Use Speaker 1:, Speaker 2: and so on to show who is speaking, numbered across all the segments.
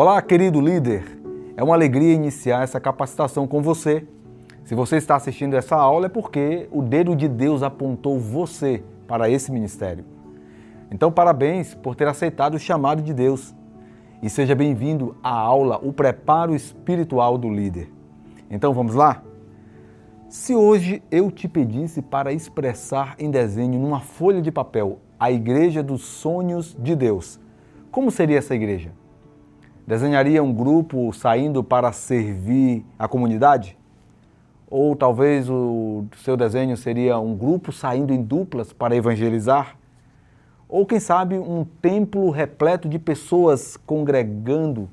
Speaker 1: Olá, querido líder! É uma alegria iniciar essa capacitação com você. Se você está assistindo essa aula é porque o dedo de Deus apontou você para esse ministério. Então, parabéns por ter aceitado o chamado de Deus. E seja bem-vindo à aula O Preparo Espiritual do Líder. Então, vamos lá? Se hoje eu te pedisse para expressar em desenho numa folha de papel a igreja dos sonhos de Deus, como seria essa igreja? Desenharia um grupo saindo para servir a comunidade? Ou talvez o seu desenho seria um grupo saindo em duplas para evangelizar? Ou quem sabe um templo repleto de pessoas congregando?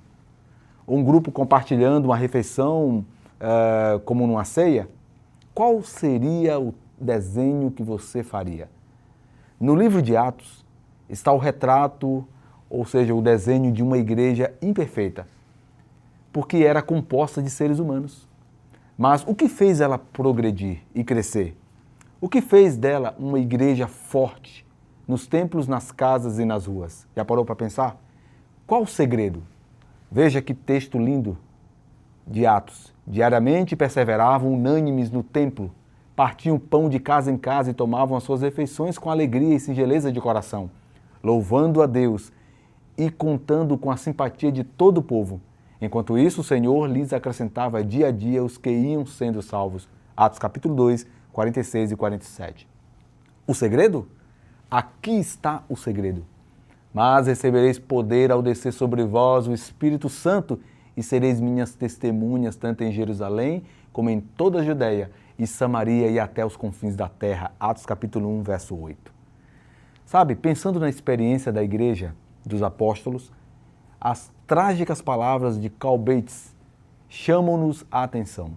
Speaker 1: Um grupo compartilhando uma refeição como numa ceia? Qual seria o desenho que você faria? No livro de Atos está o retrato, ou seja, o desenho de uma igreja imperfeita, porque era composta de seres humanos. Mas o que fez ela progredir e crescer? O que fez dela uma igreja forte nos templos, nas casas e nas ruas? Já parou para pensar? Qual o segredo? Veja que texto lindo de Atos. Diariamente perseveravam unânimes no templo, partiam pão de casa em casa e tomavam as suas refeições com alegria e singeleza de coração, louvando a Deus e contando com a simpatia de todo o povo. Enquanto isso, o Senhor lhes acrescentava dia a dia os que iam sendo salvos. Atos capítulo 2, 46 e 47. O segredo? Aqui está o segredo. Mas recebereis poder ao descer sobre vós o Espírito Santo e sereis minhas testemunhas tanto em Jerusalém como em toda a Judéia e Samaria e até os confins da terra. Atos capítulo 1, verso 8. Sabe, pensando na experiência da igreja, dos apóstolos, as trágicas palavras de Karl Bates chamam-nos a atenção.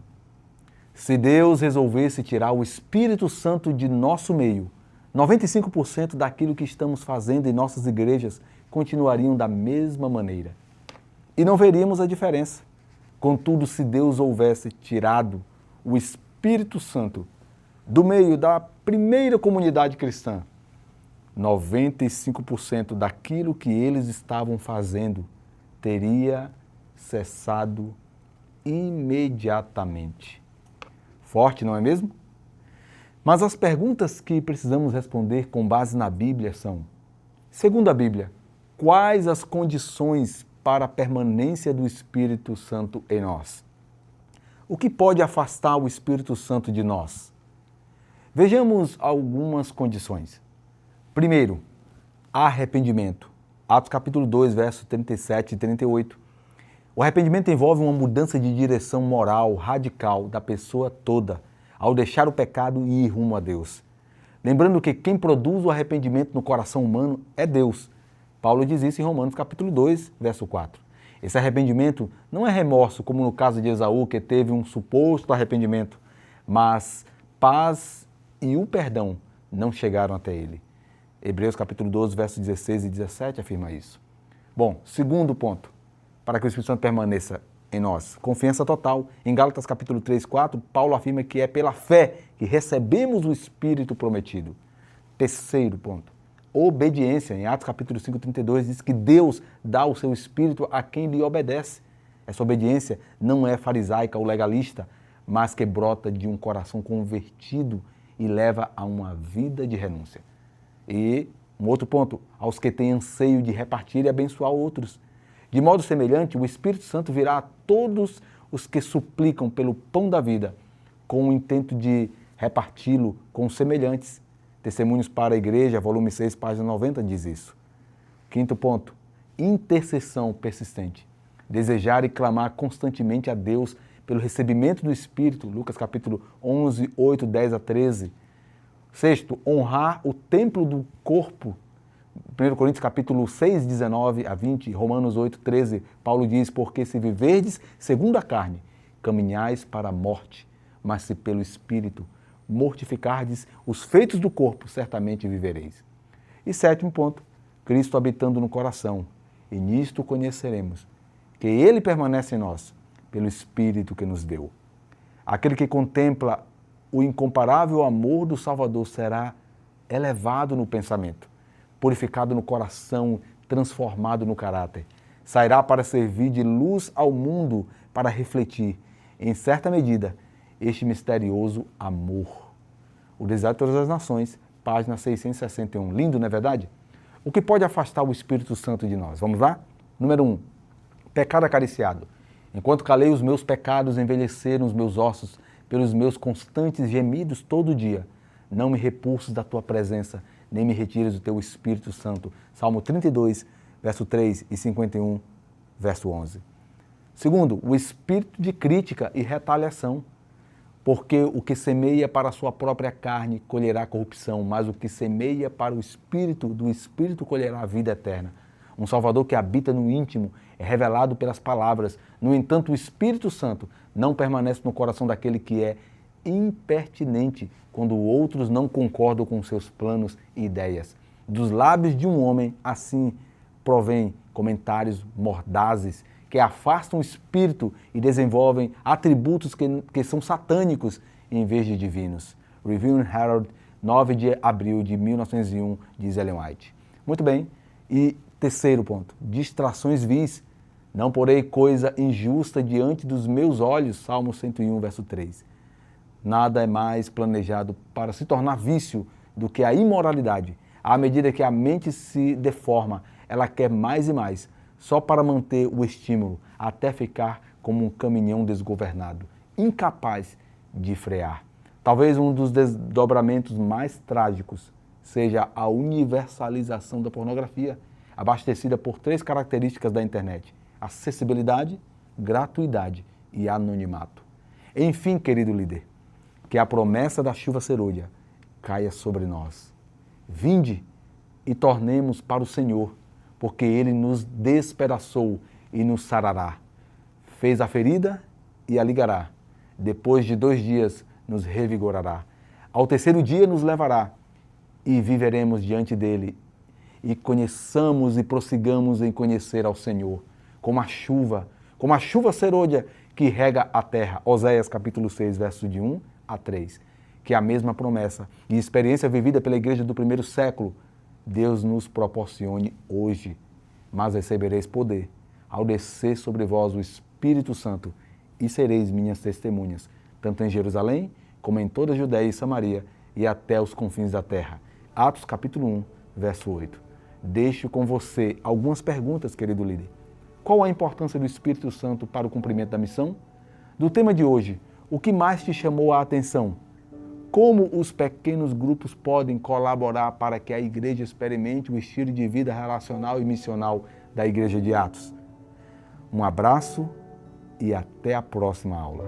Speaker 1: Se Deus resolvesse tirar o Espírito Santo de nosso meio, 95% daquilo que estamos fazendo em nossas igrejas continuariam da mesma maneira. E não veríamos a diferença. Contudo, se Deus houvesse tirado o Espírito Santo do meio da primeira comunidade cristã, 95% daquilo que eles estavam fazendo teria cessado imediatamente. Forte, não é mesmo? Mas as perguntas que precisamos responder com base na Bíblia são: segundo a Bíblia, quais as condições para a permanência do Espírito Santo em nós? O que pode afastar o Espírito Santo de nós? Vejamos algumas condições. Primeiro, arrependimento. Atos capítulo 2, versos 37 e 38. O arrependimento envolve uma mudança de direção moral radical da pessoa toda, ao deixar o pecado e ir rumo a Deus. Lembrando que quem produz o arrependimento no coração humano é Deus. Paulo diz isso em Romanos capítulo 2, verso 4. Esse arrependimento não é remorso, como no caso de Esaú, que teve um suposto arrependimento, mas paz e o perdão não chegaram até ele. Hebreus capítulo 12, versos 16 e 17 afirma isso. Bom, segundo ponto, para que o Espírito Santo permaneça em nós, confiança total. Em Gálatas capítulo 3, 4, Paulo afirma que é pela fé que recebemos o Espírito prometido. Terceiro ponto, obediência. Em Atos capítulo 5, 32 diz que Deus dá o seu Espírito a quem lhe obedece. Essa obediência não é farisaica ou legalista, mas que brota de um coração convertido e leva a uma vida de renúncia. E um outro ponto, aos que têm anseio de repartir e abençoar outros. De modo semelhante, o Espírito Santo virá a todos os que suplicam pelo pão da vida, com o intento de reparti-lo com os semelhantes. Testemunhos para a Igreja, volume 6, página 90, diz isso. Quinto ponto, intercessão persistente. Desejar e clamar constantemente a Deus pelo recebimento do Espírito, Lucas capítulo 11, 8, 10 a 13. Sexto, honrar o templo do corpo. 1 Coríntios capítulo 6, 19 a 20, Romanos 8, 13, Paulo diz: porque se viverdes segundo a carne, caminhais para a morte, mas se pelo Espírito mortificardes os feitos do corpo, certamente vivereis. E sétimo ponto, Cristo habitando no coração, e nisto conheceremos que Ele permanece em nós, pelo Espírito que nos deu. Aquele que contempla o incomparável amor do Salvador será elevado no pensamento, purificado no coração, transformado no caráter. sairá para servir de luz ao mundo, para refletir, em certa medida, este misterioso amor. O Desejo de Todas as Nações, página 661. Lindo, não é verdade? O que pode afastar o Espírito Santo de nós? Vamos lá? Número 1. Pecado acariciado. Enquanto calei os meus pecados, envelheceram os meus ossos pelos meus constantes gemidos todo dia. Não me repulses da tua presença, nem me retires o teu Espírito Santo. Salmo 32, verso 3 e 51, verso 11. Segundo, o espírito de crítica e retaliação. Porque o que semeia para a sua própria carne colherá corrupção, mas o que semeia para o Espírito, do Espírito colherá a vida eterna. Um Salvador que habita no íntimo é revelado pelas palavras. No entanto, o Espírito Santo não permanece no coração daquele que é impertinente, quando outros não concordam com seus planos e ideias. Dos lábios de um homem, assim, provém comentários mordazes, que afastam o espírito e desenvolvem atributos que são satânicos em vez de divinos. Review and Herald, 9 de abril de 1901, diz Ellen White. Muito bem. E terceiro ponto, distrações vis. Não porei coisa injusta diante dos meus olhos, Salmo 101, verso 3. Nada é mais planejado para se tornar vício do que a imoralidade. À medida que a mente se deforma, ela quer mais e mais, só para manter o estímulo, até ficar como um caminhão desgovernado, incapaz de frear. Talvez um dos desdobramentos mais trágicos seja a universalização da pornografia, abastecida por 3 características da internet: acessibilidade, gratuidade e anonimato. Enfim, querido líder, que a promessa da chuva serôdia caia sobre nós. Vinde e tornemos para o Senhor, porque Ele nos despedaçou e nos sarará. Fez a ferida e a ligará. Depois de 2 dias nos revigorará. Ao terceiro dia nos levará e viveremos diante dEle. E conheçamos e prossigamos em conhecer ao Senhor, como a chuva serôdia que rega a terra. Oséias capítulo 6, versos de 1 a 3. Que a mesma promessa e experiência vivida pela igreja do primeiro século Deus nos proporcione hoje, mas recebereis poder ao descer sobre vós o Espírito Santo e sereis minhas testemunhas, tanto em Jerusalém como em toda a Judéia e Samaria e até os confins da terra. Atos capítulo 1, verso 8. Deixo com você algumas perguntas, querido líder. Qual a importância do Espírito Santo para o cumprimento da missão? Do tema de hoje, o que mais te chamou a atenção? Como os pequenos grupos podem colaborar para que a igreja experimente o estilo de vida relacional e missional da Igreja de Atos? Um abraço e até a próxima aula.